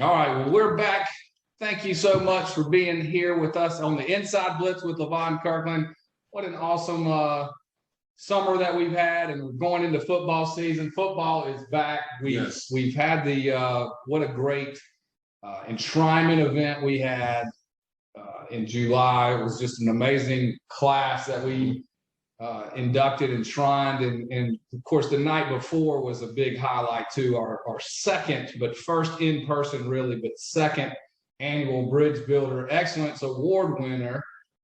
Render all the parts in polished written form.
All right, well, we're back. Thank you so much for being here with us on the Inside Blitz with Levon Kirkland. What an awesome summer that we've had, and we're going into football season. Football is back. We've had the what a great enshrinement event we had in July. It was just an amazing class that we inducted, enshrined, and of course the night before was a big highlight too. Our second, but first in person really, but second annual BeABridgeBuilder Excellence Award winner,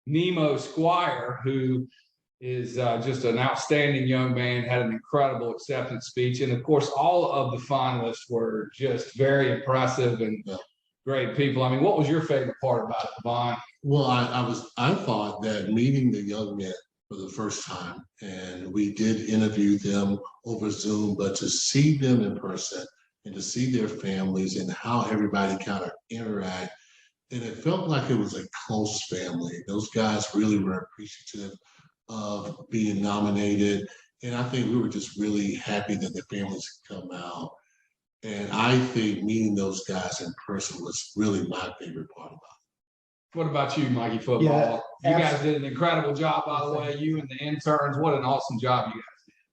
Nemo Squire, who is just an outstanding young man, had an incredible acceptance speech. And of course, all of the finalists were just very impressive and great people. I mean, what was your favorite part about it, Levon? Well, I thought that meeting the young men for the first time, and we did interview them over Zoom, but to see them in person and to see their families and how everybody kind of interact, and it felt like it was a close family. Those guys really were appreciative of being nominated, and I think we were just really happy that the families could come out. And I think meeting those guys in person was really my favorite part about it. What about you, Mikey Football? Yeah, you guys did an incredible job, by the way. You and the interns, what an awesome job you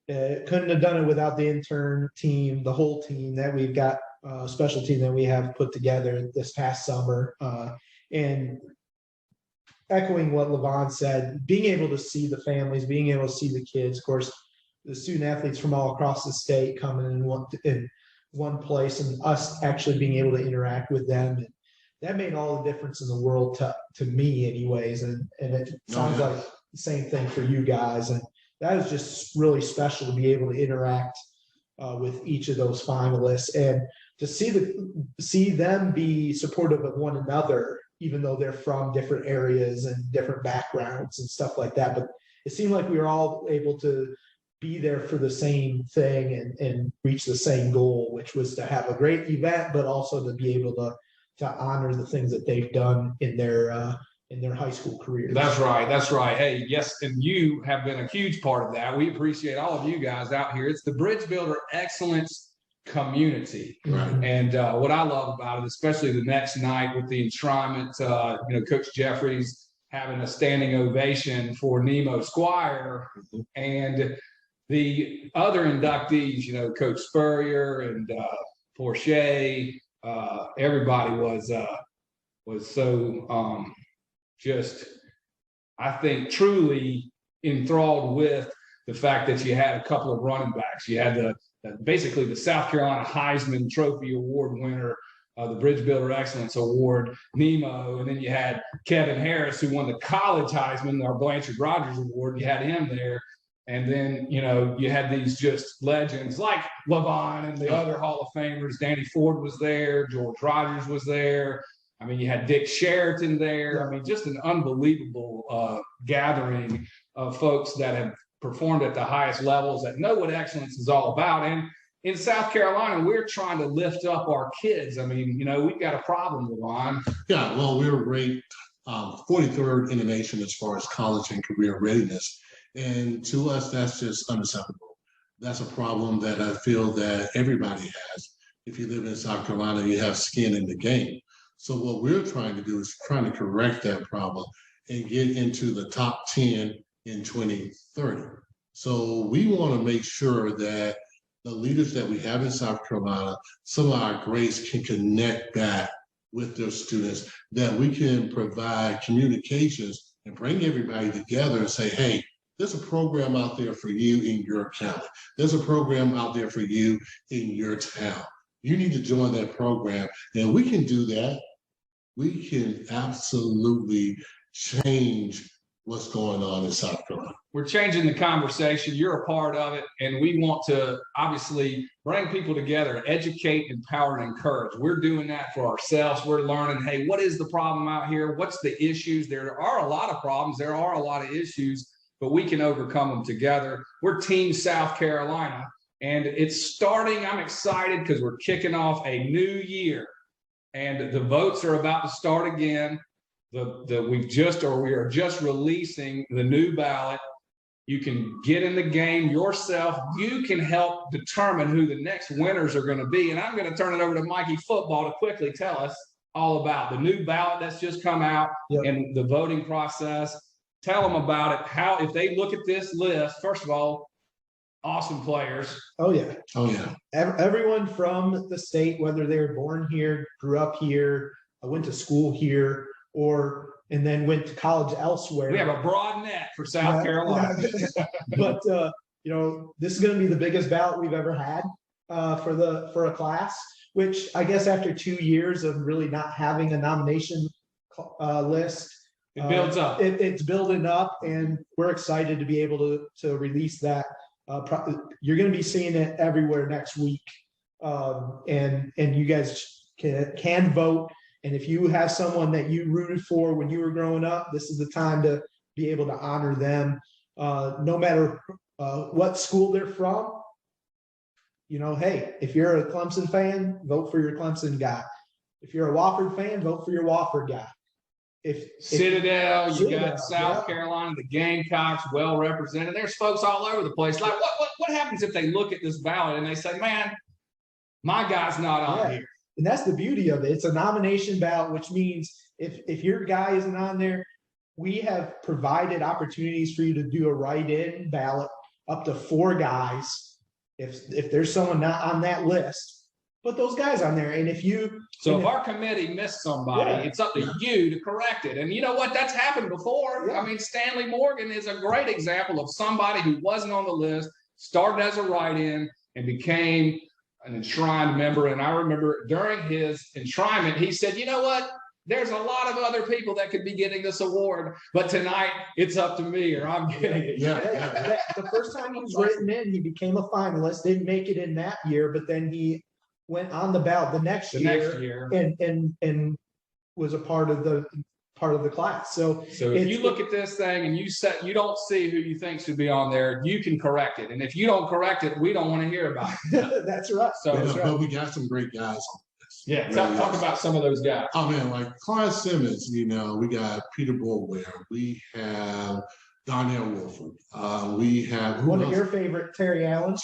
guys did. Couldn't have done it without the intern team, the whole team that we've got, special team that we have put together this past summer. And echoing what Levon said, being able to see the families, being able to see the kids, of course, the student athletes from all across the state coming in one place, and us actually being able to interact with them. And that made all the difference in the world to me anyways. And it sounds like the same thing for you guys. And that was just really special to be able to interact with each of those finalists, and to see them be supportive of one another, even though they're from different areas and different backgrounds and stuff like that. But it seemed like we were all able to be there for the same thing and reach the same goal, which was to have a great event, but also to be able to honor the things that they've done in their high school careers. That's right. That's right. Hey, yes, and you have been a huge part of that. We appreciate all of you guys out here. It's the BeABridgeBuilder Excellence community. Right. And what I love about it, especially the next night with the enshrinement, Coach Jeffries having a standing ovation for Nemo Squire, and the other inductees, Coach Spurrier and Porche, everybody was so just, I think, truly enthralled with the fact that you had a couple of running backs. You had basically the South Carolina Heisman Trophy Award winner, the BeABridgeBuilder Excellence Award, Nemo, and then you had Kevin Harris, who won the college Heisman, our Blanchard Rogers Award. You had him there. And then, you had these just legends like Levon and the other Hall of Famers. Danny Ford was there. George Rogers was there. I mean, you had Dick Sheraton there. I mean, just an unbelievable gathering of folks that have performed at the highest levels, that know what excellence is all about. And in South Carolina, we're trying to lift up our kids. I mean, we've got a problem, Levon. Yeah, well, we were ranked 43rd in the nation as far as college and career readiness. And to us, that's just unacceptable. That's a problem that I feel that everybody has. If you live in South Carolina, you have skin in the game. So what we're trying to do is trying to correct that problem and get into the top 10 in 2030. So we want to make sure that the leaders that we have in South Carolina, some of our greats can connect back with their students, that we can provide communications and bring everybody together and say, hey, there's a program out there for you in your county. There's a program out there for you in your town. You need to join that program, and we can do that. We can absolutely change what's going on in South Carolina. We're changing the conversation. You're a part of it, and we want to obviously bring people together, educate, empower, and encourage. We're doing that for ourselves. We're learning, hey, what is the problem out here? What's the issues? There are a lot of problems. There are a lot of issues, but we can overcome them together. We're Team South Carolina, and it's starting. I'm excited because we're kicking off a new year, and the votes are about to start again. We are just releasing the new ballot You can get in the game yourself. You can help determine who the next winners are going to be. And I'm going to turn it over to Mikey Football to quickly tell us all about the new ballot that's just come out and the voting process. Tell them about it. How, if they look at this list, first of all, awesome players. Oh, yeah. Oh, yeah. Everyone from the state, whether they were born here, grew up here, went to school here, and then went to college elsewhere. We have a broad net for South Carolina. But, this is going to be the biggest ballot we've ever had for a class, which I guess after 2 years of really not having a nomination list, it builds up. It's building up, and we're excited to be able to release that. You're going to be seeing it everywhere next week, and you guys can vote. And if you have someone that you rooted for when you were growing up, this is the time to be able to honor them, no matter what school they're from. Hey, if you're a Clemson fan, vote for your Clemson guy. If you're a Wofford fan, vote for your Wofford guy. Citadel, you got South Carolina, the Gamecocks, well represented. There's folks all over the place. Like, what happens if they look at this ballot and they say, man, my guy's not on here? And that's the beauty of it. It's a nomination ballot, which means if your guy isn't on there, we have provided opportunities for you to do a write-in ballot up to 4 guys. If there's someone not on that list, put those guys on there. And if our committee missed somebody, it's up to you to correct it. And you know what? That's happened before. I mean, Stanley Morgan is a great example of somebody who wasn't on the list, started as a write-in, and became an enshrined member. And I remember during his enshrinement, he said, you know what? There's a lot of other people that could be getting this award, but tonight it's up to me, or I'm getting it. The first time he was written in, he became a finalist, didn't make it in that year, but then he went on the ballot the next year. And was a part of the class. So if you look at this thing and you don't see who you think should be on there, you can correct it. And if you don't correct it, we don't want to hear about it. That's right. But we got some great guys on this. Yeah, talk about some of those guys. Oh man, like Clyde Simmons, we got Peter Boulware, we have Donnell Wolford, we have one of your favorite, Terry Allen.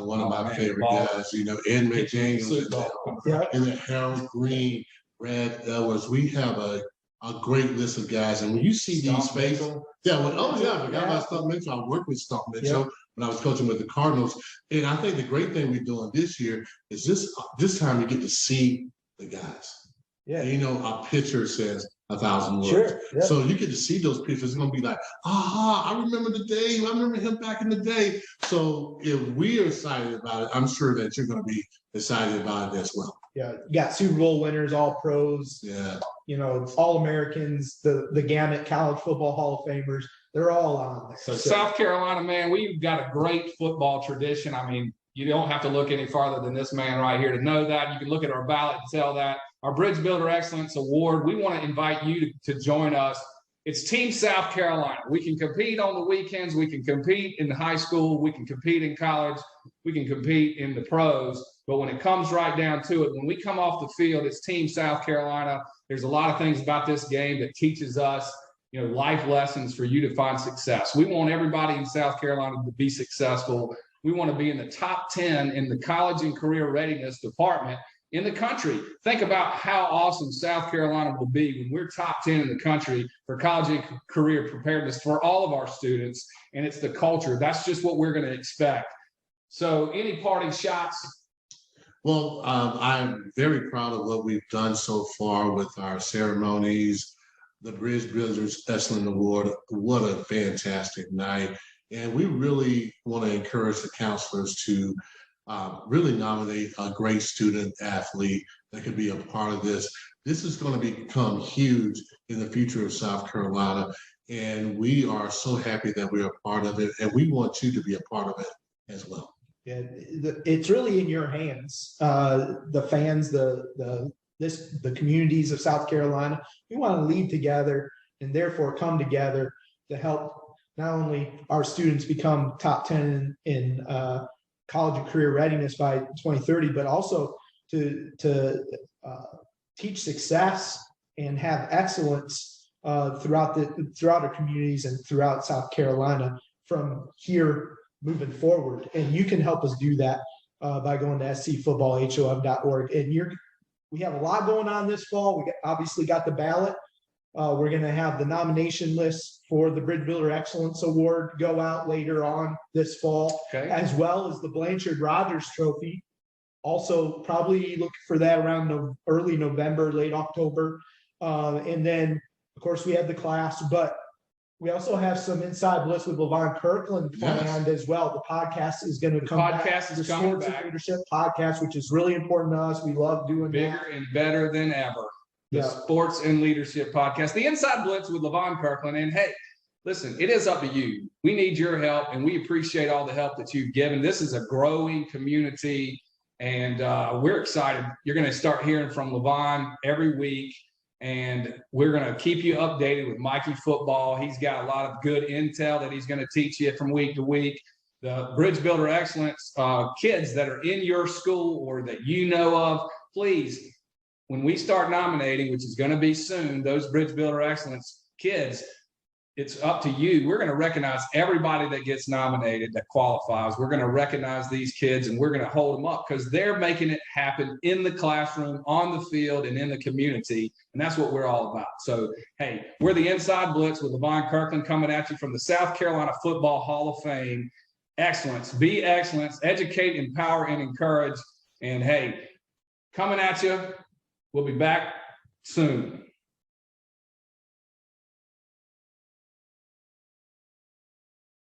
One of my favorite guys, Ed McDaniels, and then Harold Green, Brad Edwards. We have a great list of guys, and when you see these faces, I forgot about Stump Mitchell. I worked with Stump Mitchell when I was coaching with the Cardinals, and I think the great thing we're doing this year is this time you get to see the guys. Yeah, our picture says 1,000 words. Sure. Yeah. So you get to see those pictures. It's going to be like, I remember the day. I remember him back in the day. So if we are excited about it, I'm sure that you're going to be excited about it as well. Yeah, you got Super Bowl winners, all pros. Yeah. All Americans, the gamut, college football Hall of Famers. They're all on there. So South Carolina, man, we've got a great football tradition. I mean, you don't have to look any farther than this man right here to know that. You can look at our ballot and tell that. Our Bridge Builder Excellence Award, we want to invite you to join us. It's Team South Carolina. We can compete on the weekends. We can compete in high school. We can compete in college. We can compete in the pros. But when it comes right down to it, when we come off the field, it's Team South Carolina. There's a lot of things about this game that teaches us, life lessons for you to find success. We want everybody in South Carolina to be successful. We want to be in the top 10 in the college and career readiness department in the country. Think about how awesome South Carolina will be when we're top 10 in the country for college and career preparedness for all of our students. And it's the culture. That's just what we're going to expect. So any parting shots? Well, I'm very proud of what we've done so far with our ceremonies, the Bridge Builders Excellent Award. What a fantastic night. And we really want to encourage the counselors to really nominate a great student athlete that could be a part of this. This is going to become huge in the future of South Carolina. And we are so happy that we are part of it. And we want you to be a part of it as well. Yeah, it's really in your hands. The fans, the communities of South Carolina, we want to lead together and therefore come together to help not only our students become top 10 in college and career readiness by 2030, but also to teach success and have excellence throughout our communities and throughout South Carolina from here moving forward. And you can help us do that by going to scfootballhof.org. And we have a lot going on this fall. We obviously got the ballot. We're going to have the nomination list for the Bridge Builder Excellence Award go out later on this fall, as well as the Blanchard Rogers Trophy. Also, probably look for that around early November, late October. And then, of course, we have the class, but we also have some Inside Blitz with Levon Kirkland planned as well. The podcast is going to come back. Podcast is coming back. Leadership podcast, which is really important to us. We love doing bigger that. and better than ever. The Sports and Leadership Podcast, the Inside Blitz with Levon Kirkland. And hey, listen, it is up to you. We need your help, and we appreciate all the help that you've given. This is a growing community, and we're excited. You're going to start hearing from Levon every week, and we're going to keep you updated with Mikey Football. He's got a lot of good intel that he's going to teach you from week to week. The Bridge Builder Excellence kids that are in your school or that you know of, please, when we start nominating, which is going to be soon, those Bridge Builder Excellence kids, it's up to you. We're going to recognize everybody that gets nominated that qualifies. We're going to recognize these kids, and we're going to hold them up because they're making it happen in the classroom, on the field, and in the community. And that's what we're all about. So, hey, we're the Inside Blitz with Levon Kirkland coming at you from the South Carolina Football Hall of Fame. Excellence, be excellence, educate, empower, and encourage. And hey, coming at you. We'll be back soon.